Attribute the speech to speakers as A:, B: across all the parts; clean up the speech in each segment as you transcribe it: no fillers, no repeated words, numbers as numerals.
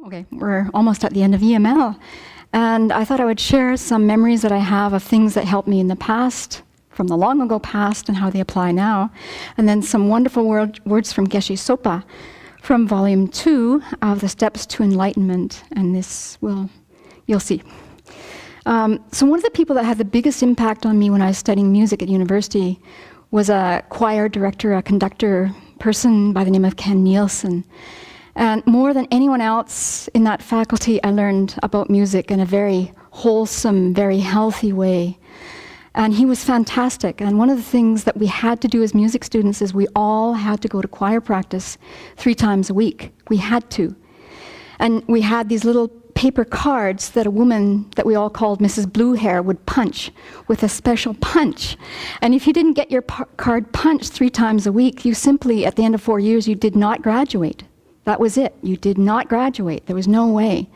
A: Okay, we're almost at the end of EML. And I thought I would share some memories that I have of things that helped me in the past, from the long ago past, and how they apply now. And then some wonderful words from Geshe Sopa from Volume 2 of The Steps to Enlightenment. And you'll see. So one of the people that had the biggest impact on me when I was studying music at university was a choir director, a conductor person by the name of Ken Nielsen. And more than anyone else in that faculty, I learned about music in a very wholesome, very healthy way. And he was fantastic. And one of the things that we had to do as music students is we all had to go to choir practice 3 times a week. We had to. And we had these little paper cards that a woman that we all called Mrs. Blue Hair would punch with a special punch. And if you didn't get your card punched 3 times a week, you simply, at the end of 4 years, you did not graduate. That was it. You did not graduate. There was no way.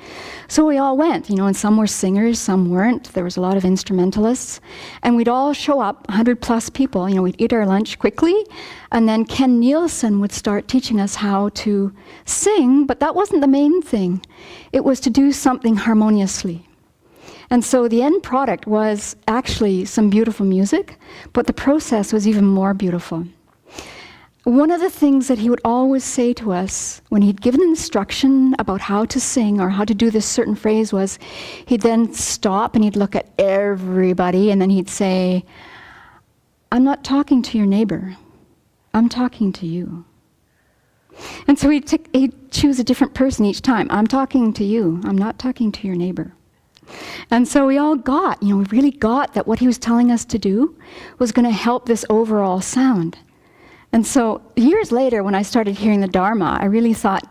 A: So we all went, and some were singers, some weren't. There was a lot of instrumentalists. And we'd all show up, 100 plus people. We'd eat our lunch quickly. And then Ken Nielsen would start teaching us how to sing, but that wasn't the main thing. It was to do something harmoniously. And so the end product was actually some beautiful music, but the process was even more beautiful. One of the things that he would always say to us when he'd given instruction about how to sing or how to do this certain phrase was, he'd then stop and he'd look at everybody and then he'd say, "I'm not talking to your neighbor, I'm talking to you." And so he'd choose a different person each time. "I'm talking to you, I'm not talking to your neighbor." And so we all got, we really got that what he was telling us to do was going to help this overall sound. And so years later, when I started hearing the Dharma, I really thought,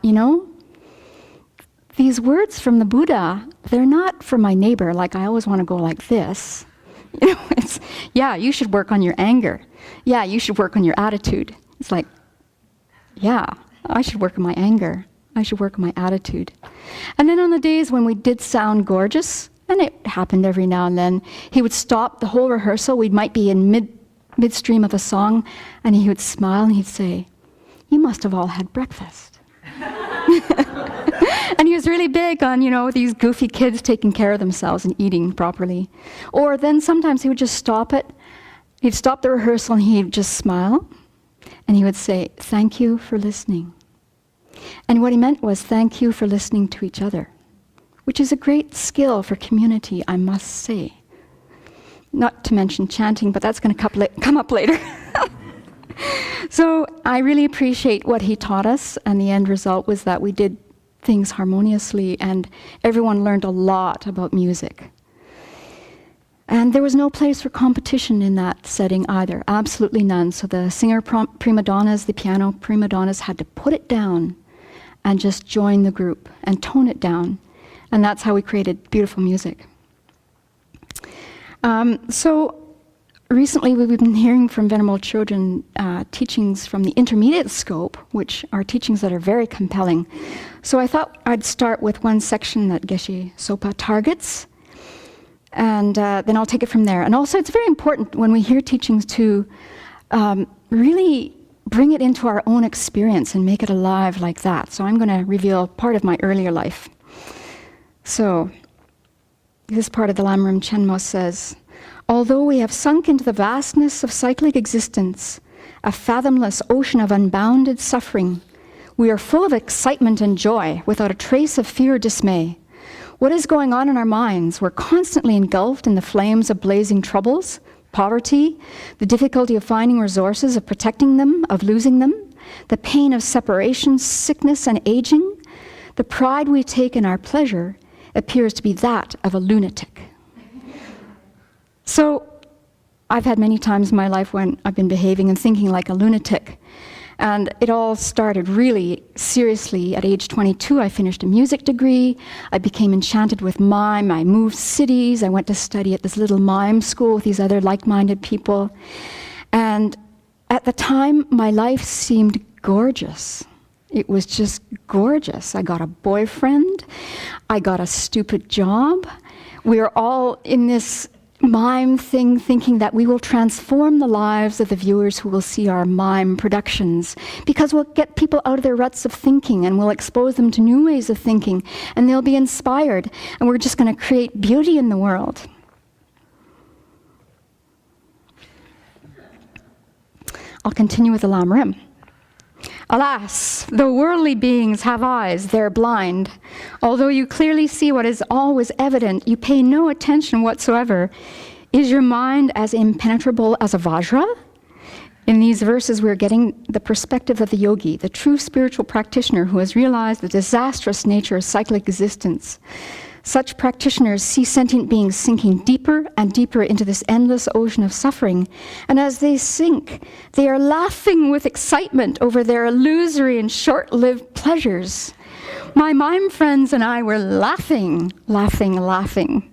A: these words from the Buddha, they're not for my neighbor, like I always want to go like this. It's, yeah, you should work on your anger. Yeah, you should work on your attitude. It's like, yeah, I should work on my anger. I should work on my attitude. And then on the days when we did sound gorgeous, and it happened every now and then, he would stop the whole rehearsal. We might be in midstream of a song, and he would smile and he'd say, "You must have all had breakfast." And he was really big on, these goofy kids taking care of themselves and eating properly. Or then sometimes he would just stop it. He'd stop the rehearsal and he'd just smile, and he would say, "Thank you for listening." And what he meant was, thank you for listening to each other, which is a great skill for community, I must say. Not to mention chanting, but that's going to come up later. So I really appreciate what he taught us, and the end result was that we did things harmoniously, and everyone learned a lot about music. And there was no place for competition in that setting either, absolutely none. So the singer prima donnas, the piano prima donnas had to put it down and just join the group and tone it down. And that's how we created beautiful music. So recently we've been hearing from Venerable Children teachings from the intermediate scope, which are teachings that are very compelling. So I thought I'd start with one section that Geshe Sopa targets, and then I'll take it from there. And also it's very important when we hear teachings to really bring it into our own experience and make it alive like that. So I'm going to reveal part of my earlier life. So this part of the Lamrim Chenmo says, "Although we have sunk into the vastness of cyclic existence, a fathomless ocean of unbounded suffering, we are full of excitement and joy without a trace of fear or dismay. What is going on in our minds? We're constantly engulfed in the flames of blazing troubles, poverty, the difficulty of finding resources, of protecting them, of losing them, the pain of separation, sickness, and aging. The pride we take in our pleasure appears to be that of a lunatic." So I've had many times in my life when I've been behaving and thinking like a lunatic. And it all started really seriously at age 22. I finished a music degree. I became enchanted with mime. I moved cities. I went to study at this little mime school with these other like-minded people. And at the time, my life seemed gorgeous. It was just gorgeous. I got a boyfriend. I got a stupid job. We were all in this mime thing, thinking that we will transform the lives of the viewers who will see our mime productions, because we'll get people out of their ruts of thinking and we'll expose them to new ways of thinking, and they'll be inspired, and we're just going to create beauty in the world. I'll continue with the Lam Rim. Alas, though worldly beings have eyes, they're blind. Although you clearly see what is always evident, you pay no attention whatsoever. Is your mind as impenetrable as a Vajra? In these verses, we're getting the perspective of the yogi, the true spiritual practitioner who has realized the disastrous nature of cyclic existence. Such practitioners see sentient beings sinking deeper and deeper into this endless ocean of suffering. And as they sink, they are laughing with excitement over their illusory and short-lived pleasures. My mime friends and I were laughing, laughing, laughing.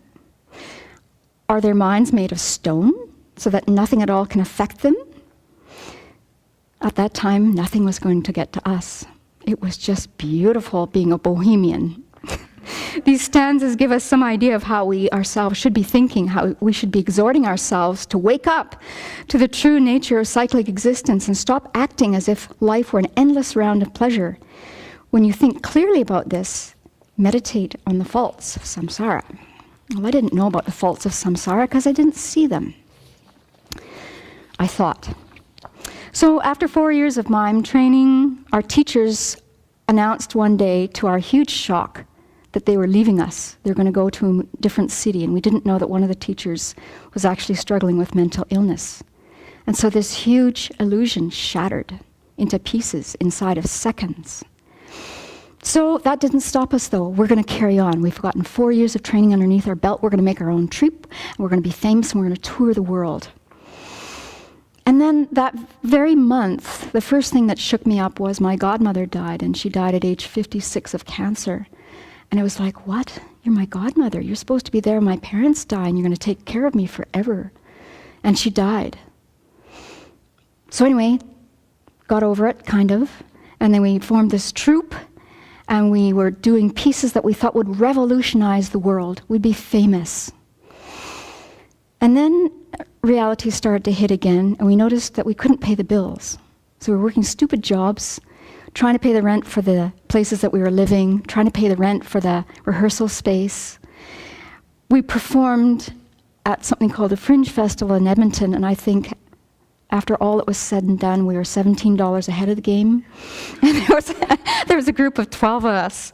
A: Are their minds made of stone so that nothing at all can affect them? At that time, nothing was going to get to us. It was just beautiful being a bohemian. These stanzas give us some idea of how we ourselves should be thinking, how we should be exhorting ourselves to wake up to the true nature of cyclic existence and stop acting as if life were an endless round of pleasure. When you think clearly about this, meditate on the faults of samsara. Well, I didn't know about the faults of samsara because I didn't see them. I thought. So after 4 years of mime training, our teachers announced one day, to our huge shock, that they were leaving us. They were going to go to a different city, and we didn't know that one of the teachers was actually struggling with mental illness. And so this huge illusion shattered into pieces inside of seconds. So that didn't stop us, though. We're going to carry on. We've gotten 4 years of training underneath our belt. We're going to make our own trip, and we're going to be famous, and we're going to tour the world. And then that very month, the first thing that shook me up was my godmother died, and she died at age 56 of cancer. And I was like, what? You're my godmother. You're supposed to be there when my parents die, and you're going to take care of me forever. And she died. So anyway, got over it, kind of. And then we formed this troupe, and we were doing pieces that we thought would revolutionize the world. We'd be famous. And then reality started to hit again, and we noticed that we couldn't pay the bills. So we were working stupid jobs, trying to pay the rent for the places that we were living, trying to pay the rent for the rehearsal space. We performed at something called the Fringe Festival in Edmonton, and I think after all that was said and done, we were $17 ahead of the game. And there was a group of 12 of us.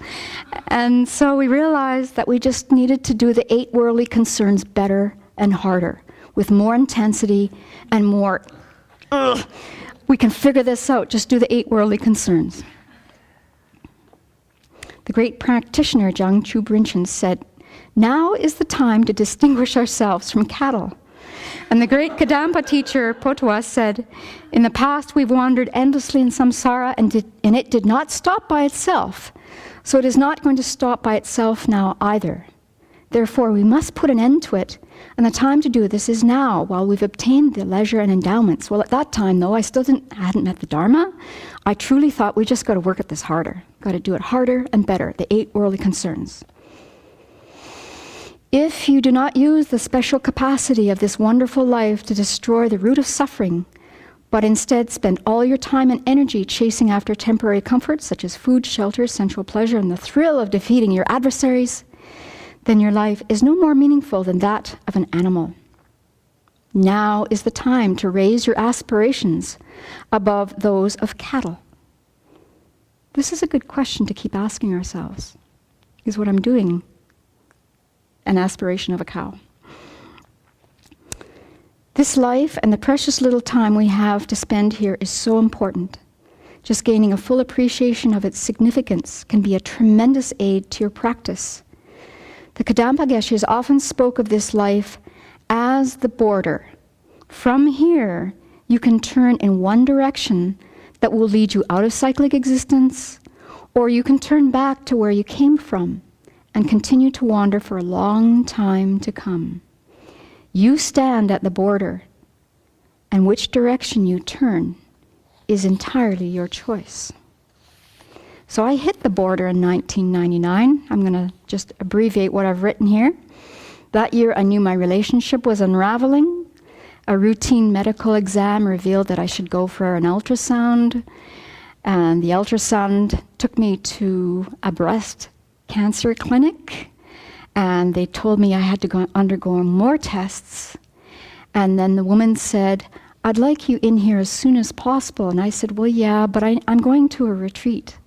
A: And so we realized that we just needed to do the 8 worldly concerns better and harder, with more intensity and more, we can figure this out, just do the 8 worldly concerns. The great practitioner Jang Chu Brinchen said, now is the time to distinguish ourselves from cattle. And the great Kadampa teacher Potwa said, in the past we've wandered endlessly in samsara, and it did not stop by itself. So it is not going to stop by itself now either. Therefore, we must put an end to it, and the time to do this is now, while we've obtained the leisure and endowments. Well, at that time, though, I hadn't met the Dharma. I truly thought we just got to work at this harder. Got to do it harder and better, the 8 worldly concerns. If you do not use the special capacity of this wonderful life to destroy the root of suffering, but instead spend all your time and energy chasing after temporary comforts, such as food, shelter, sensual pleasure, and the thrill of defeating your adversaries, then your life is no more meaningful than that of an animal. Now is the time to raise your aspirations above those of cattle. This is a good question to keep asking ourselves. Is what I'm doing an aspiration of a cow? This life and the precious little time we have to spend here is so important. Just gaining a full appreciation of its significance can be a tremendous aid to your practice. The Kadampa Geshes often spoke of this life as the border. From here, you can turn in one direction that will lead you out of cyclic existence, or you can turn back to where you came from and continue to wander for a long time to come. You stand at the border, and which direction you turn is entirely your choice. So I hit the border in 1999. I'm going to just abbreviate what I've written here. That year, I knew my relationship was unraveling. A routine medical exam revealed that I should go for an ultrasound. And the ultrasound took me to a breast cancer clinic. And they told me I had to undergo more tests. And then the woman said, "I'd like you in here as soon as possible." And I said, "Well, yeah, but I'm going to a retreat.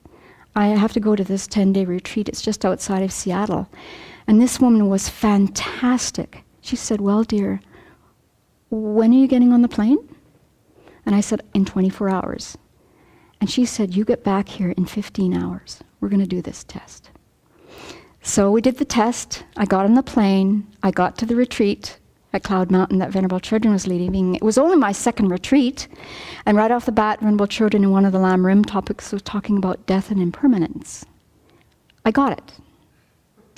A: I have to go to this 10-day retreat. It's just outside of Seattle." And this woman was fantastic. She said, "Well, dear, when are you getting on the plane?" And I said, "In 24 hours. And she said, "You get back here in 15 hours. We're going to do this test." So we did the test. I got on the plane. I got to the retreat at Cloud Mountain that Venerable Children was leading. It was only my second retreat. And right off the bat, Venerable Children in one of the Lam Rim topics was talking about death and impermanence. I got it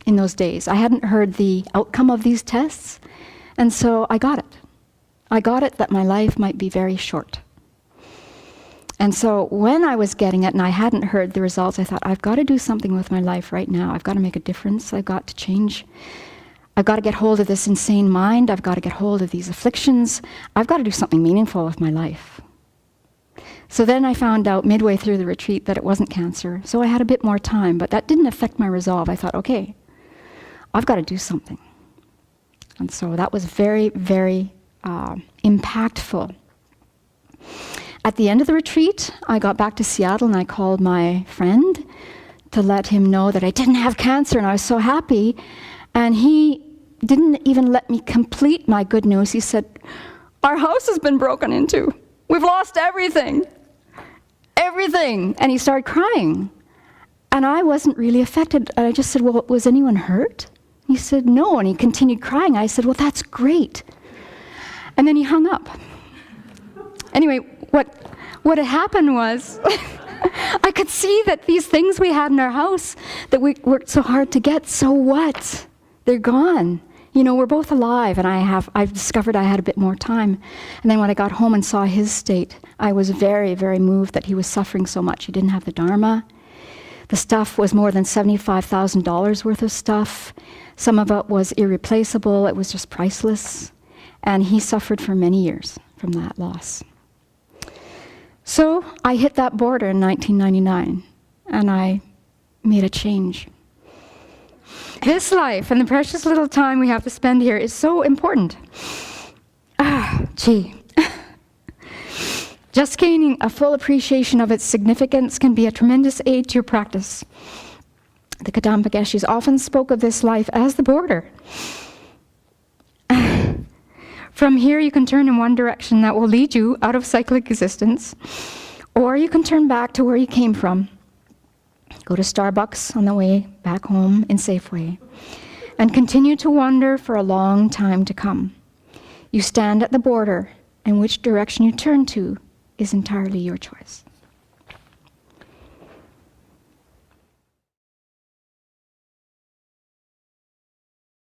A: in those days. I hadn't heard the outcome of these tests. And so I got it. I got it that my life might be very short. And so when I was getting it and I hadn't heard the results, I thought, I've got to do something with my life right now. I've got to make a difference. I've got to change. I've got to get hold of this insane mind. I've got to get hold of these afflictions. I've got to do something meaningful with my life. So then I found out midway through the retreat that it wasn't cancer. So I had a bit more time, but that didn't affect my resolve. I thought, okay, I've got to do something. And so that was very, very impactful. At the end of the retreat, I got back to Seattle and I called my friend to let him know that I didn't have cancer, and I was so happy. And he didn't even let me complete my good news. He said, "Our house has been broken into. We've lost everything. Everything." And he started crying. And I wasn't really affected. And I just said, "Well, was anyone hurt?" He said, "No." And he continued crying. I said, "Well, that's great." And then he hung up. Anyway, what had happened was I could see that these things we had in our house that we worked so hard to get, so what? They're gone. You know, we're both alive, and I've discovered I had a bit more time. And then when I got home and saw his state, I was very, very moved that he was suffering so much. He didn't have the Dharma. The stuff was more than $75,000 worth of stuff. Some of it was irreplaceable. It was just priceless. And he suffered for many years from that loss. So I hit that border in 1999, and I made a change. This life and the precious little time we have to spend here is so important. Just gaining a full appreciation of its significance can be a tremendous aid to your practice. The Kadampa Geshes often spoke of this life as the border. From here, you can turn in one direction that will lead you out of cyclic existence, or you can turn back to where you came from. Go to Starbucks on the way back home in Safeway, and continue to wander for a long time to come. You stand at the border, and which direction you turn to is entirely your choice.